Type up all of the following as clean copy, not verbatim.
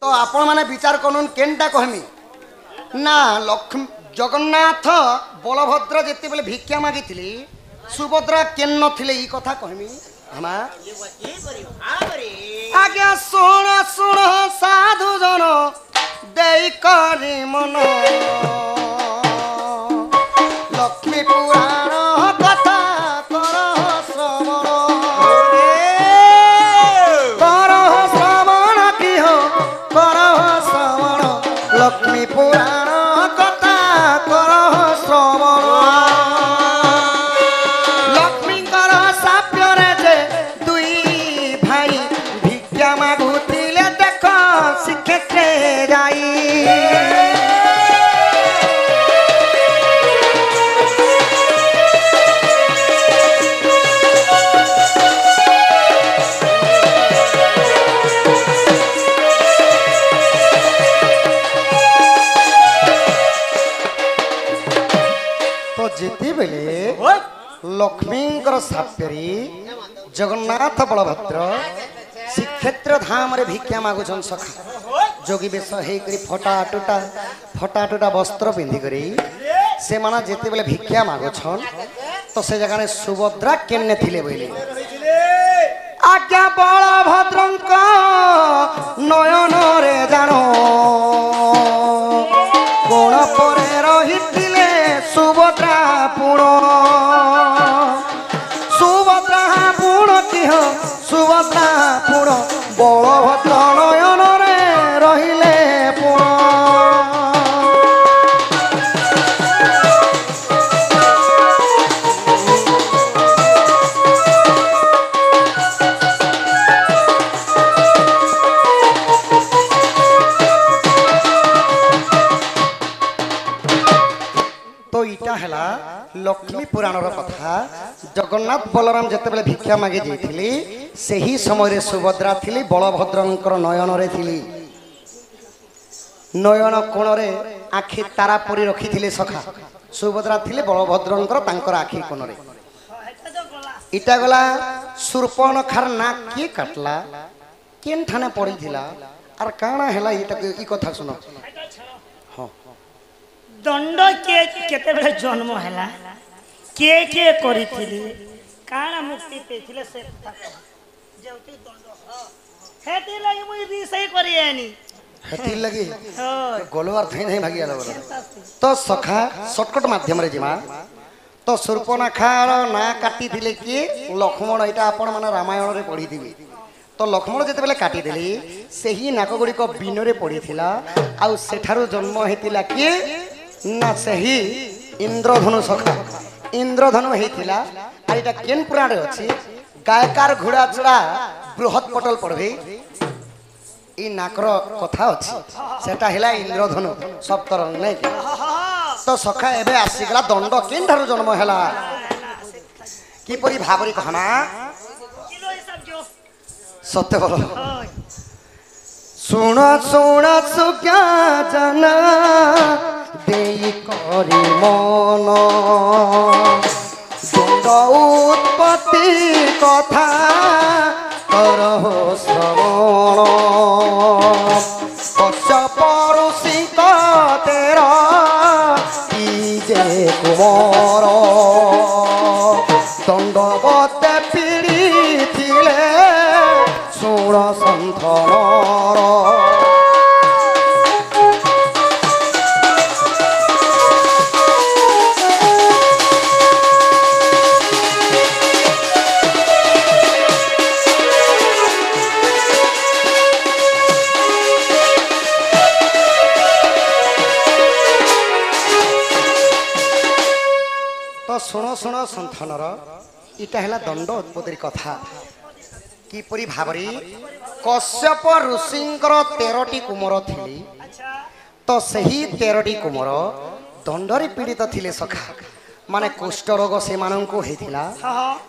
तो आपण माने विचार करूँ केनटा कहमी ना लक्ष्मी जगन्नाथ बलभद्र जिते बेले भिक्षा मागिथिली सुभद्रा केन नथिले ई कथा कहमी हमा आज्ञा सुन सुन साधु जन देई करी मन लक्ष्मी पुराण कथा कर श्रवण की हो कर श्रवण लक्ष्मी पुराण कथा कर श्रवण लक्ष्मीकर साप्यरे जे दुई भाई भिक्षा मागुथिले देख श्रीक्षेत्रे जाई जिते बेले लक्ष्मीकर साप्यरी जगन्नाथ बलभद्र श्रीक्षेत्र धाम रे भिक्षा मागुछन सखा जोगी बेश हेकरी फटा टुटा वस्त्र पिंधि करी से माना जिते बेले भिक्षा मागुछन तो से जगह सुभद्रा केने थिले बोले आज्ञा बलभद्रंक नयन रे जानो कोण परे रहिथिले सुभद्रा पुण की हो सुभद्रा पुण बलभद्र नयन रे रहिले पुण तो इटा हैला लक्ष्मी पुराण कथा जगन्नाथ बलराम जिते बेले भिक्षा मागे जाइथिली सेही समय रे सुभद्रा थिली बलभद्रंकर नयन रे थिली नयन कोण रे आखि तारा परी रखिथिले सखा सुभद्रा थिले बलभद्रंकर तांकर आखि कोण रे इटा गला शूर्पणखार नाक के काटला केन ठाने पड़ीथिला आर काना हैला इटा ई कथा सुनो दंड के केते बेले जन्म हैला के करिथिली काना मुक्ति पेथिले से कथा जेउती दंड हेती लागि मुई रिसई करियानी हेती लागि गोलवार थै नै भागिया लबर तो सखा शॉर्टकट माध्यम रे जिमा तो शूर्पणखार ना काटी दिले कि लक्ष्मण एटा आपण माने रामायण रे पढी दिबी तो लक्ष्मण जेते बेले काटी देली सेही नाक गुडी को बिनो रे पढीथिला आ सेठारो जन्म हेतिला कि ना सही इंद्रधनु सखा इंद्रधनु हेतिला आ एटा केन पुराण अछि गायकार घोड़ा चढ़ा बृहत पटल पढ़बे ई नाकर कथा अछि सेटा हैला इंद्रधनु सप्तरंग नै तो सखा एबे आसीगला दंड केन धारो जन्म हैला की परि भाबरी कहना किलो हिसाब जो सत्य बोलो सुन सुन सुख्या जना देई करी मन दंड उत्पत्ति कथा करहो श्रवण कश्यप ऋषि तेरा की जे कुमार दंडवत पीड़ी थिले सुण सन्थनर तो शुण शुण सन्थनर इटा है दंड उत्पत्ति कथा किपरि भाबरी कश्यप ऋषिंकर 13टी कुमार थिली तो सही 13टी कुमार दंडरे पीड़ित थिले सखा माने कुष्ठ रोग से माननको हेथिला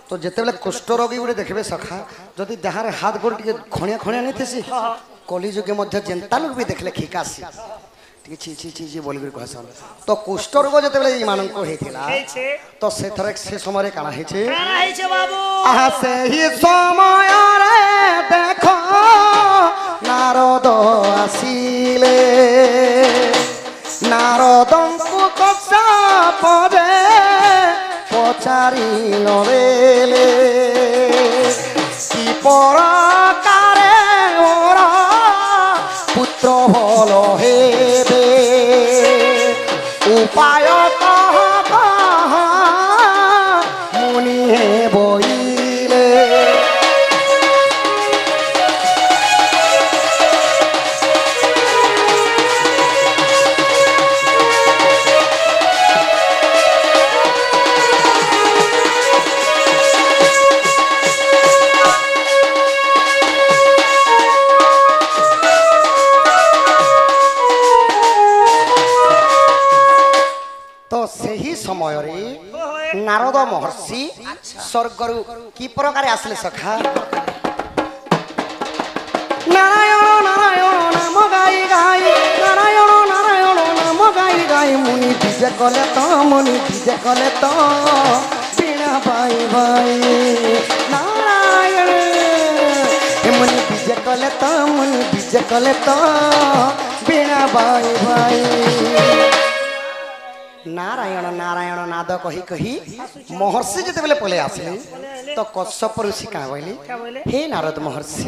तो जेते बेले कुष्ठ रोगी गुडे देखबे सखा जदि देहार हाथ गोड़ टिके खणिया खणिया नै थेसी कली जुगे मध्य जेंता लोग भी देखले खिकासी टी ची ची ची बोल कर कहसन तो कुष्ठ रोग जेते बेले ई माननको हेथिला तो से थरे से समय रे काना हेछे बाबू आहा से ही समय रे देखो ना नारद आसिले नारदंकु कश्यप पचारि नरेले कि प्रकारे मोर पुत्र भल हेबे उपाय कह कह मुनि बइले समय नारद महर्षि स्वर्गरु कि प्रकार आसले सखा नारायण नारायण नाम गाई गाई नारायण नारायण नाम गाई गाई मुनि डीजे कले तो बीणा बाई बाई नारायण मुनि डीजे कले तो बीणा बाई बाई नारायण नारायण नाद कही कही महर्षि जिते बेले पले आसले तो कश्यप ऋषि क्या बोले हे नारद महर्षि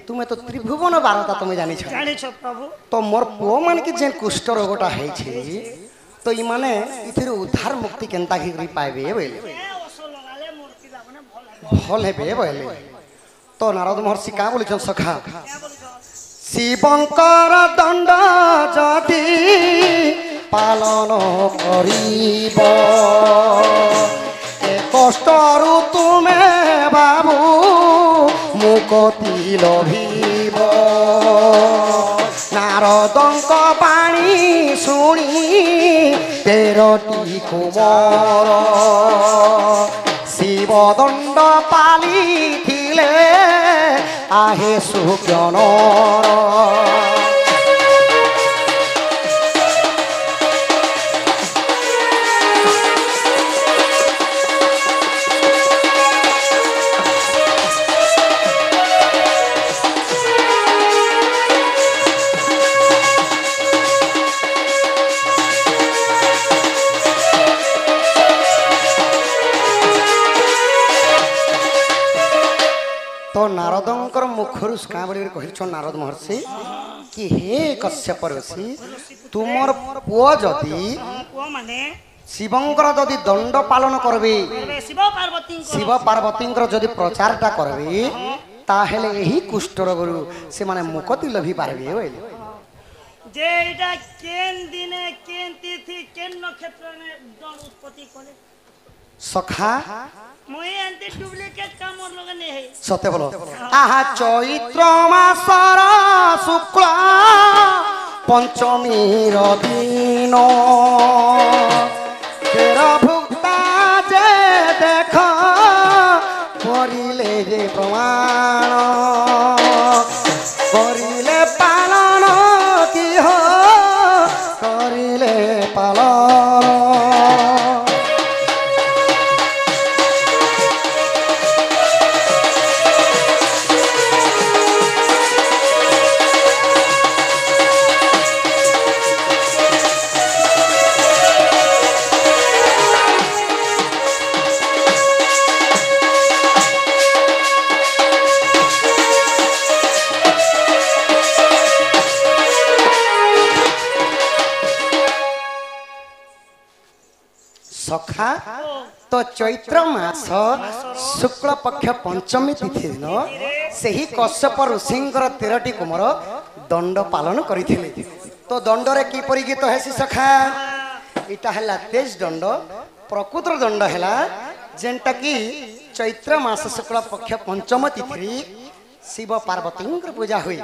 तुम्हें तो त्रिभुवन बारता तुम्हें जानी प्रभु तो मोर पुओ मान के जे कुष्ठ रोगटा है तो ई माने इथिर उद्धार मुक्ति केनता की पाइबे बोले भल हेबे बोले तो नारद महर्षि क्या बोले सखा शिवंकर दंड जदि पालन करिब ए कष्टरु तुमे बाबू मुक्ति लभिब नारदंक बाणी शुणी 13टी कुमार शिव दंड पालिथिले आहे सुज्ञानर तो नारदंकर मुखरु क्या बोल कह नारद महर्षि कि हे कश्यप ऋषि तुमर पुओ जदि शिवंकर जदि दंड पालन करबे शिव पार्वती जदि प्रचारटा करबे ताहेले एही कुष्ठ रोगरु से माने मुक्ति लभी पारबे बोले जे एटा केन दिने केन तिथि केन नक्षत्र ने दंड उत्पत्ति करे सखा मोए अंते डुप्लीकेट काम और लोग ने है सत्य बोलो आहा चैत्र मासर शुक्ल पंचमी दिन तेरा भुक्ता जे देख करिले जे प्रमाण करिले पालन की हो करिले पालन सखा तो चैत्र मास शुक्ल पक्ष पंचमी तिथि दिन से ही कश्यप ऋषि 13टी कुमार दंड पालन करते तो दंडरे किपरि गीत है सखा इटा है तेज दंड प्रकृत दंड है जेनटा कि चैत्र मास शुक्ल पक्ष पंचम तिथि शिव पार्वती पूजा हुई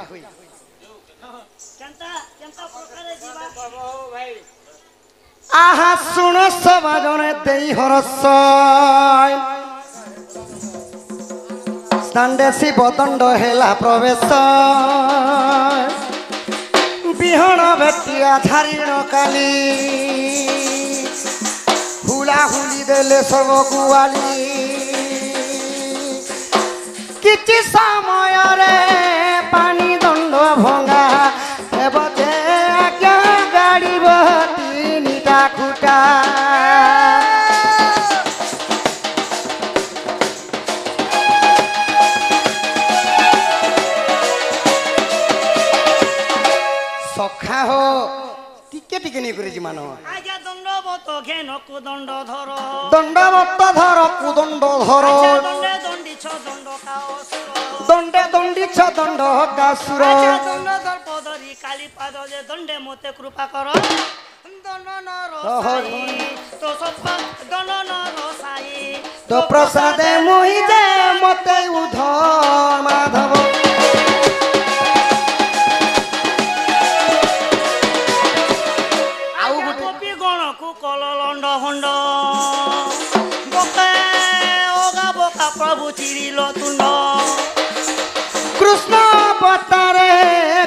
आहा सुन सब जने देई हरस स्तांडे शिव दंड हेला प्रवेश बिहण बेटिया झारिण काली हुला हुली देले सब गुआली किछि समय रे पानी दंड भंगा সখা হো টিকে টিকে নিয়ে করেছি মানো আজা দণ্ডবত ঘেন কুদণ্ড ধর দণ্ডবত ধর কুদণ্ড ধর আচ্ছা দণ্ডে দণ্ডিছ দণ্ড কাসুর দণ্ডে দণ্ডিছ দণ্ড কাসুর আচ্ছা দণ্ড দর্প ধরি কালী পাদ যে দণ্ডে মতে কৃপা কর দণ্ড নর সাই তো সপ্পা দণ্ড নর সাই তো প্রসাদে মুই যে মতে উধ মাধব গোপী গণকু কল লণ্ড হণ্ড বকে ওগা বকা প্রভু চিরিল তুণ্ড কৃষ্ণ অবতারে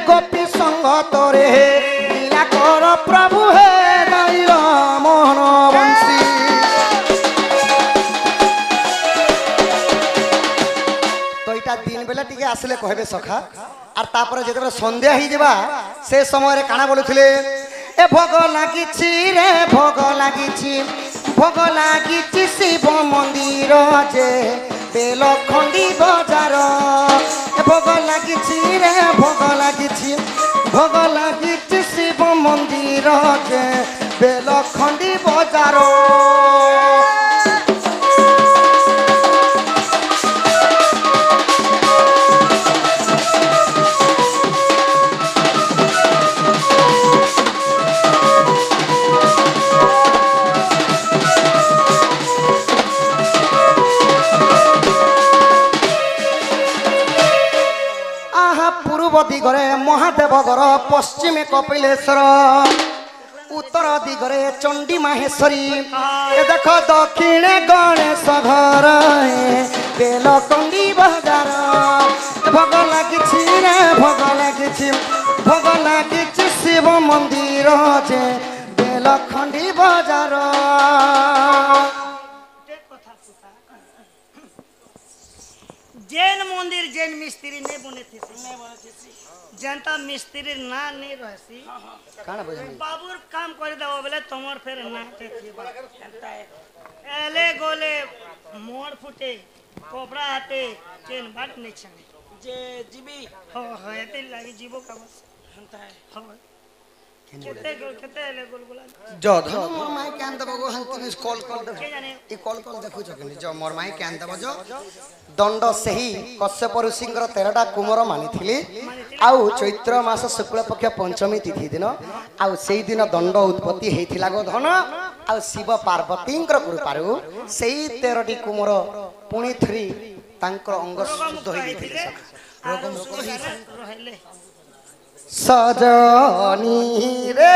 গোপী সঙ্গতরে লীলা কর প্রভু হে নৈর মোহন বংশী তো এটা দিন বেলা টিকে আসলে কহবে সখা আর তারপরে যেতবে সন্ধ্যা হয়ে যাবা সে সময় কানা বলুলে এ ভোগ লাগিছি রে ভোগ লাগিছি শিব মন্দির যে বেলখণ্ডী বজার এ ভোগ লাগিছি রে ভোগ লাগিছি শিব মন্দির যে বেলখণ্ডী বজার দিগরে মহাদেবগর পশ্চিমে কপিলেশ্বর উত্তর দিগরে চণ্ডী মাহেশ্বরী দেখ দক্ষিণে গণেশ ঘর বেলকণ্ডী বଜାର ভোগ লাগিছি রে ভোগ লাগিছি শিব মন্দির যে বেলখণ্ডী বଜାର जैन मंदिर जैन मिस्त्री ने बने थे जनता मिस्त्री ना नहीं रहसी काना बुझी बाबूर काम कर दबो बोले तमर फिर ना थे एले गोले मोड़ फुटे कोबरा आते चेन बाट नहीं छने जे जीबी हो एते लागी जीवो का बस हंता है हो केते एले गोलगोला जद मोर माई कान दबो हंती कॉल दे के जाने ई कॉल देखु छकनी जो मोर माई कान दबो जो दंड सही कश्यप ऋषिंकर 13टा कुमर मानिथिली आउ चैत्र मास शुक्ल पक्ष पंचमी तिथि दिन आउ सेई दिन दंड उत्पत्ति हेथिला गो धन आउ शिव पार्वतींकर कृपारु सेई 13टी कुमर पुणी थ्री तांकर अंग शुद्ध होई गेथिले रोग मुक्त होई रहले सजनी रे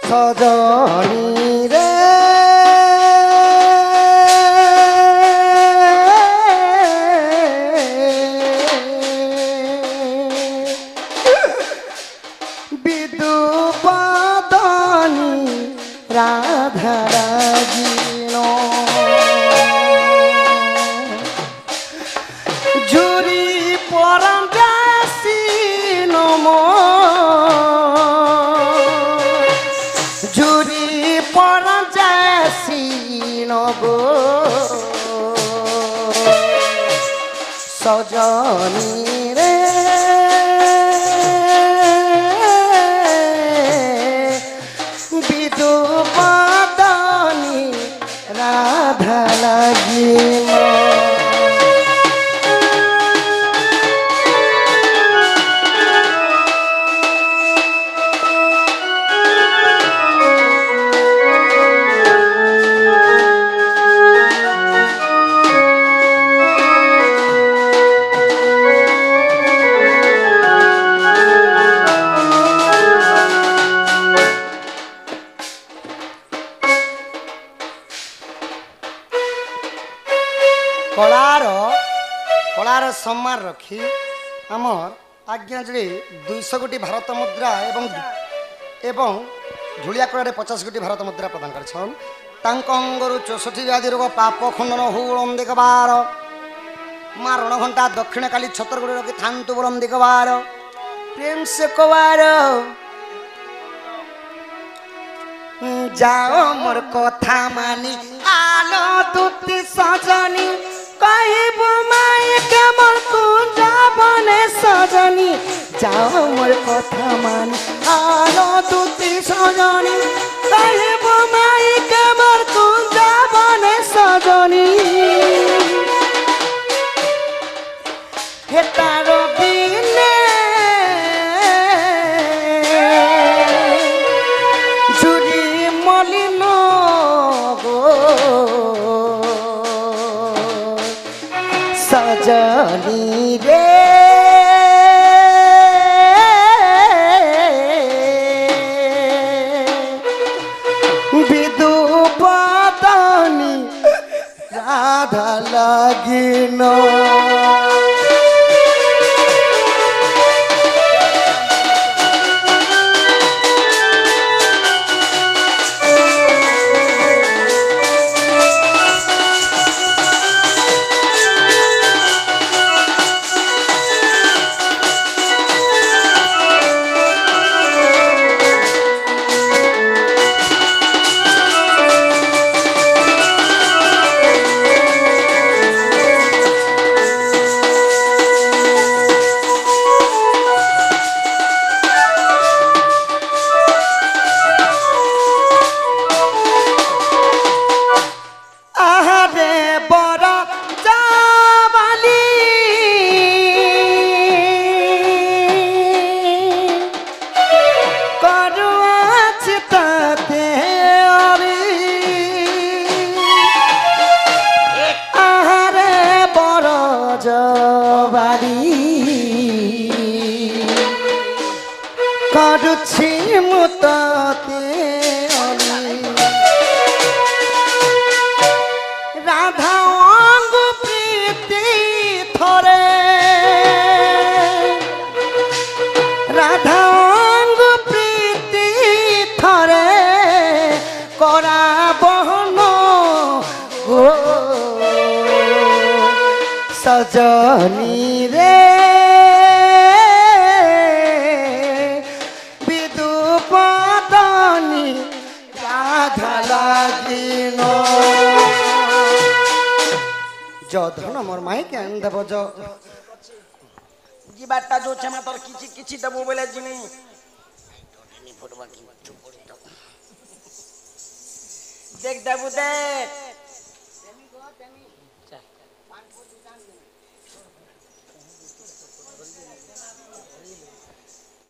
সজনী রে বিদুপদনী রাধারাগিন ঝুরি পরম দাসী নম ঝুরি পরম দাসী নগো সজনী রে বিদুপদনী রাধা লাগিল कलार सम्मान रखी आमर आज्ञाजरी 200 कोटी भारत मुद्रा एवं झुलिया कलार 50 कोटी भारत मुद्रा प्रदान कर अंगरू 64 व्याधि रोग पाप खंडन हुम दिगबार मारण घंटा दक्षिण काली छतर गुड़ी रखी थांतु बलम दिगबार प्रेम से कुवारो जाओ मोर कथा मानी आलो तुति सजनी कहब माई केमन तू जाबने सजनी जाओ मोर कथा मानी आलो तुति सजनी कहब माई केमन तू जाबने सजनी हे तारो बिने जुड़ी मलिन गो सजनी रे विदुपतनी राधा लागिन କରୁଛି ମୁଁ ତତେ ରାଧା ଅଙ୍ଗୁ ପ୍ରୀତି ଥରେ ରାଧା ଅଙ୍ଗୁ ପ୍ରୀତି ଥରେ କରା ବହନ ଓ ସଜନୀ ରେ धन मोर माई के आन देव जो जीवाटा जो छे तोर किछि किछि देबो बोले जिनी देख देबू देख